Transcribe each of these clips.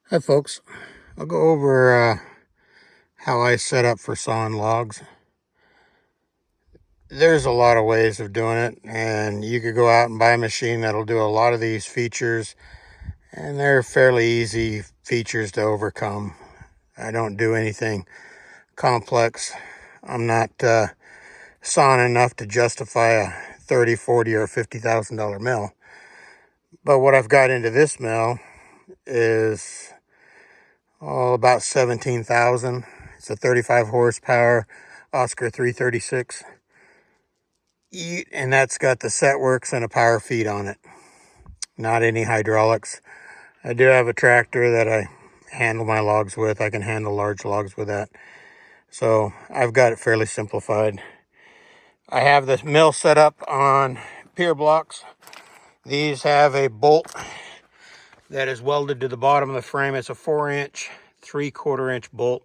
Hi folks, I'll go over how I set up for sawing logs. There's a lot of ways of doing it, and you could go out and buy a machine that'll do a lot of these features, and they're fairly easy features to overcome. I don't do anything complex. I'm not sawing enough to justify a $30, $40, or $50,000 mill. But what I've got into this mill is about 17,000. It's a 35 horsepower Oscar 336. And that's got the set works and a power feed on it. Not any hydraulics. I do have a tractor that I handle my logs with. I can handle large logs with that. So I've got it fairly simplified. I have this mill set up on pier blocks. These have a bolt that is welded to the bottom of the frame. It's a 4-inch, 3/4-inch bolt.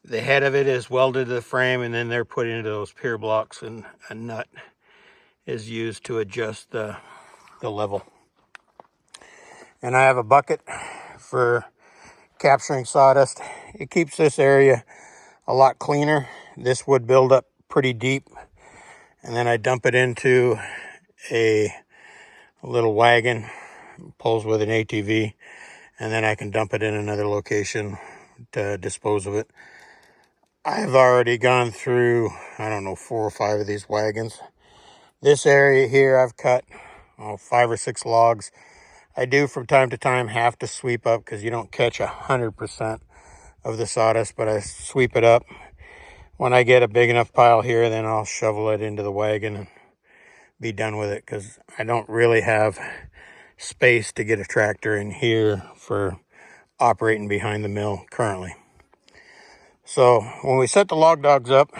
The head of it is welded to the frame, and then they're put into those pier blocks, and a nut is used to adjust the level. And I have a bucket for capturing sawdust. It keeps this area a lot cleaner. This would build up pretty deep, and then I dump it into a little wagon, pulls with an ATV, and then I can dump it in another location to dispose of it. I've already gone through, 4 or 5 of these wagons. This area here I've cut 5 or 6 logs. I do from time to time have to sweep up because you don't catch 100% of the sawdust, but I sweep it up. When I get a big enough pile here, then I'll shovel it into the wagon and be done with it, because I don't really have space to get a tractor in here for operating behind the mill currently. So when we set the log dogs up,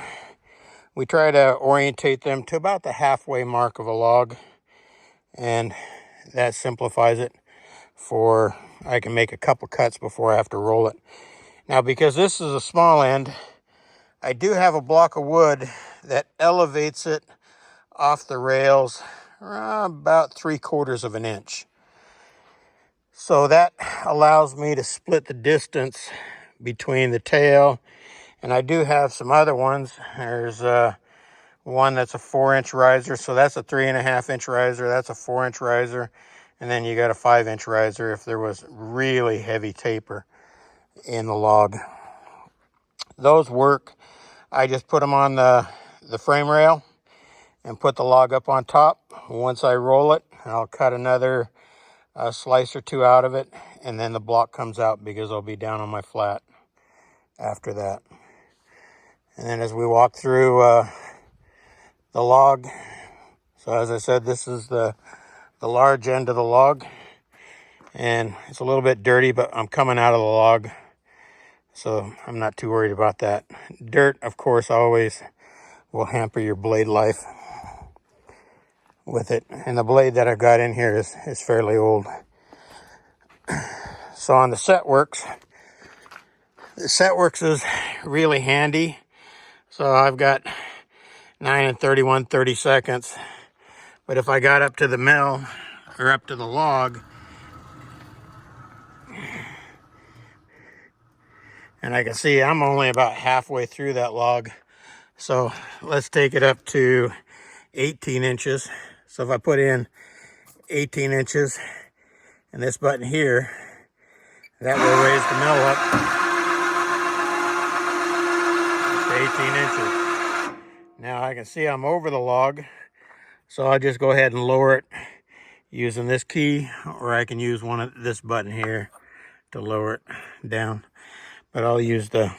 we try to orientate them to about the halfway mark of a log, and that simplifies it. I can make a couple cuts before I have to roll it. Now, because this is a small end, I do have a block of wood that elevates it off the rails about 3/4 of an inch. So that allows me to split the distance between the tail, and I do have some other ones. There's one that's a 4-inch riser, so that's a 3.5-inch riser. That's a 4-inch riser, and then you got a 5-inch riser if there was really heavy taper in the log. Those work. I just put them on the frame rail and put the log up on top. Once I roll it, I'll cut another slice or 2 out of it, and then the block comes out because I'll be down on my flat after that. And then as we walk through the log, so as I said, this is the large end of the log, and it's a little bit dirty, but I'm coming out of the log, so I'm not too worried about that. Dirt, of course, always will hamper your blade life with it, and the blade that I've got in here is fairly old. So on the set works is really handy. So I've got 9 and 31 30-seconds, but if I got up to the mill or up to the log, and I can see I'm only about halfway through that log, so let's take it up to 18 inches. So if I put in 18 inches and this button here, that will raise the mill up to 18 inches. Now I can see I'm over the log, so I'll just go ahead and lower it using this key, or I can use this button here to lower it down. But I'll use the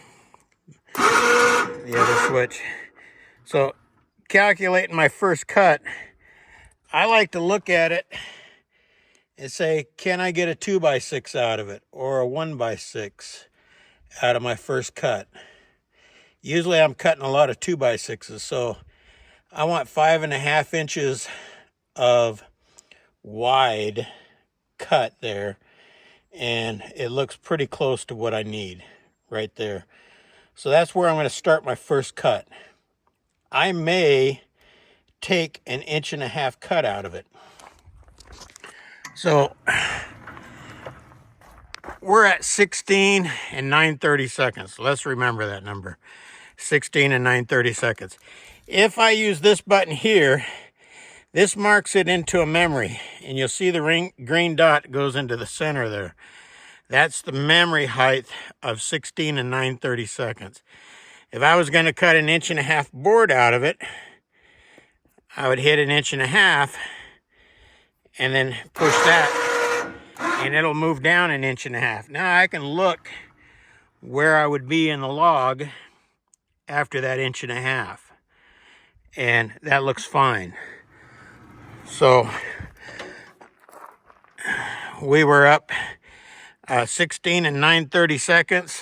other switch. So calculating my first cut, I like to look at it and say, can I get a 2x6 out of it, or a 1x6 out of my first cut? Usually I'm cutting a lot of 2x6s, so I want 5.5 inches of wide cut there, and it looks pretty close to what I need right there. So that's where I'm going to start my first cut. I may take 1.5 inch cut out of it. So we're at 16 and 9/30 seconds. Let's remember that number. 16 and 9/30 seconds. If I use this button here, this marks it into a memory, and you'll see the green dot goes into the center there. That's the memory height of 16 and 9/30 seconds. If I was going to cut 1.5 inch board out of it, I would hit 1.5 inches and then push that, and it'll move down 1.5 inches. Now I can look where I would be in the log after that 1.5 inches, and that looks fine. So we were up 16 and 9/30 seconds.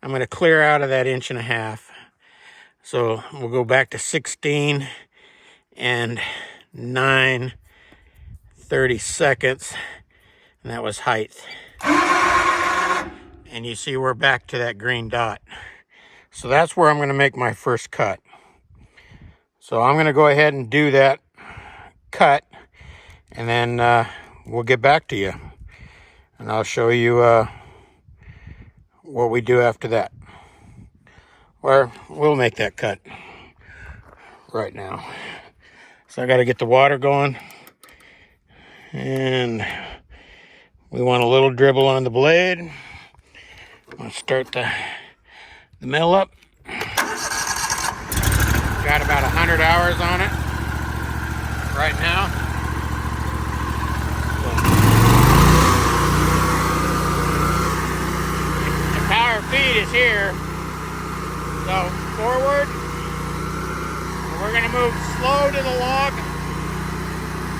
I'm going to clear out of that 1.5 inches. So we'll go back to 16 and 9/30 seconds, and that was height. And you see we're back to that green dot. So that's where I'm going to make my first cut. So I'm going to go ahead and do that cut, and then we'll get back to you, and I'll show you what we do after that. Or we'll make that cut right now. So I got to get the water going, and we want a little dribble on the blade. I'm going to start the mill up. Got about 100 hours on it right now. The power feed is here. So forward. We're going to move slow to the log,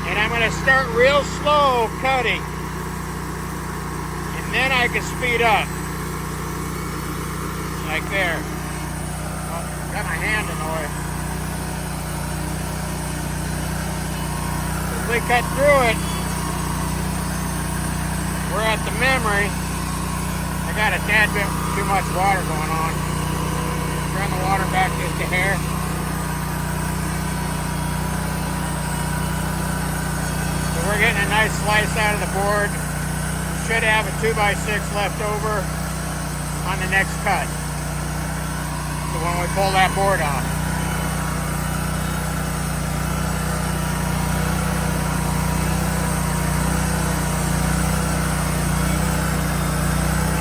and I'm going to start real slow cutting, and then I can speed up, like there. Oh, got my hand in the way. As we cut through it, we're at the memory. I got a tad bit too much water going on. Turn the water back just a hair. We're getting a nice slice out of the board. Should have a 2x6 left over on the next cut. So when we pull that board on.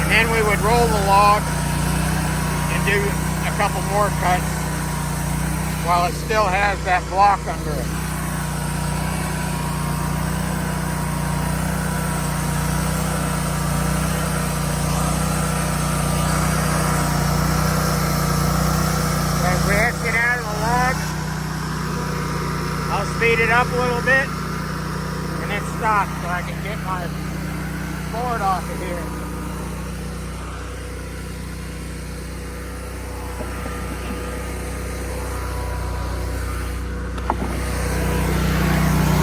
And then we would roll the log and do a couple more cuts while it still has that block under it. As we exit out of the log, I'll speed it up a little bit and then stop so I can get my board off of here.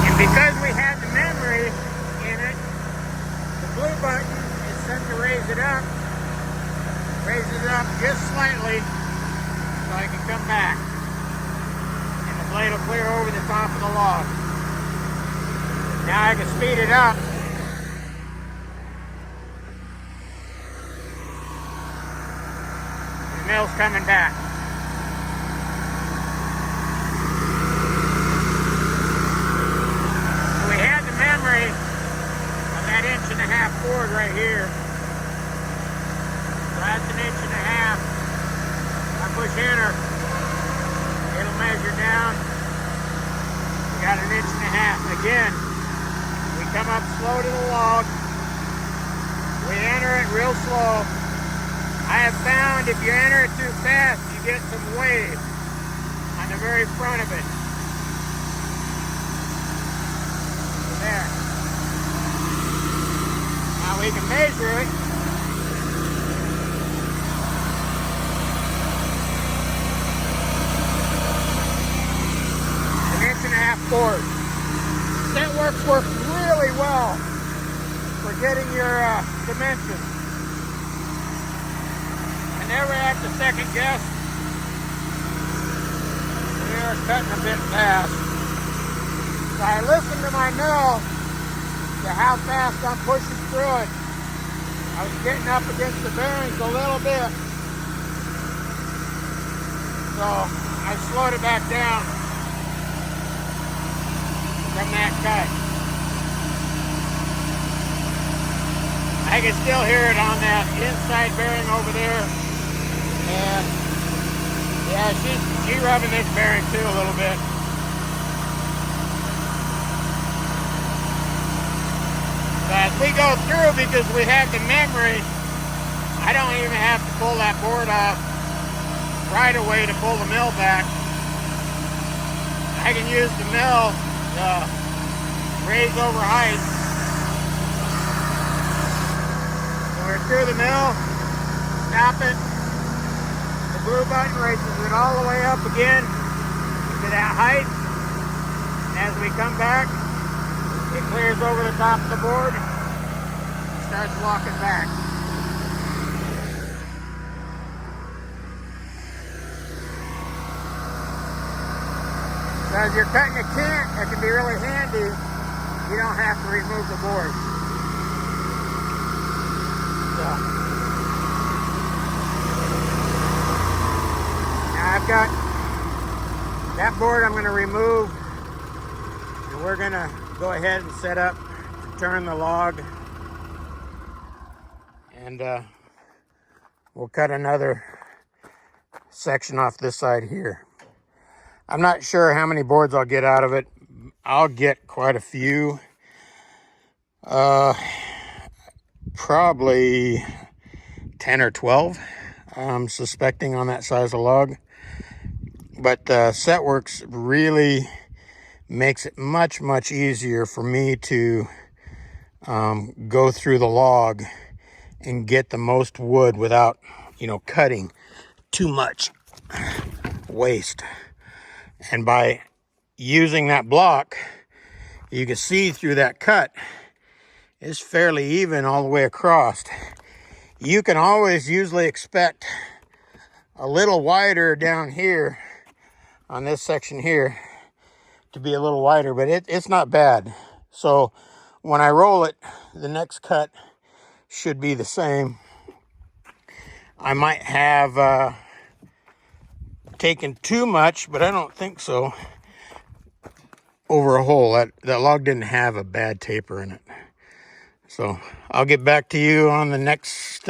And because we have the memory in it, the blue button is set to raise it up. Raises it up just slightly, so I can come back, and the blade will clear over the top of the log. Now I can speed it up. The mill's coming back. So we had the memory of that 1.5 inch board right here. So that's 1.5 inches. Push enter, it'll measure down. We got 1.5 inches. Again, we come up slow to the log, we enter it real slow. I have found if you enter it too fast, you get some wave on the very front of it. There. Now we can measure it. Board. That works really well for getting your dimensions. I never have to second guess. We are cutting a bit fast. So I listen to my mill to how fast I'm pushing through it. I was getting up against the bearings a little bit, so I slowed it back down from that cut. I can still hear it on that inside bearing over there, and yeah, she's rubbing this bearing too a little bit. As we go through, because we have the memory, I don't even have to pull that board off right away to pull the mill back. I can use the mill to raise over height. So we're through the mill, stop it. The blue button raises it all the way up again to that height. And as we come back, it clears over the top of the board, starts walking back. So as you're cutting a cant, it can be really handy. You don't have to remove the board. So now I've got that board I'm going to remove, and we're going to go ahead and set up to turn the log, and we'll cut another section off this side here. I'm not sure how many boards I'll get out of it. I'll get quite a few. Probably 10 or 12, I'm suspecting, on that size of log. But Setworks really makes it much, much easier for me to go through the log and get the most wood without, cutting too much waste. And by using that block, you can see through that cut, it's fairly even all the way across. You can always usually expect a little wider down here on this section here to be a little wider, but it's not bad. So when I roll it, the next cut should be the same. I might have taken too much, but I don't think so, over a hole. That log didn't have a bad taper in it. So I'll get back to you on the next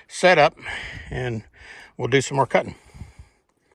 setup, and we'll do some more cutting.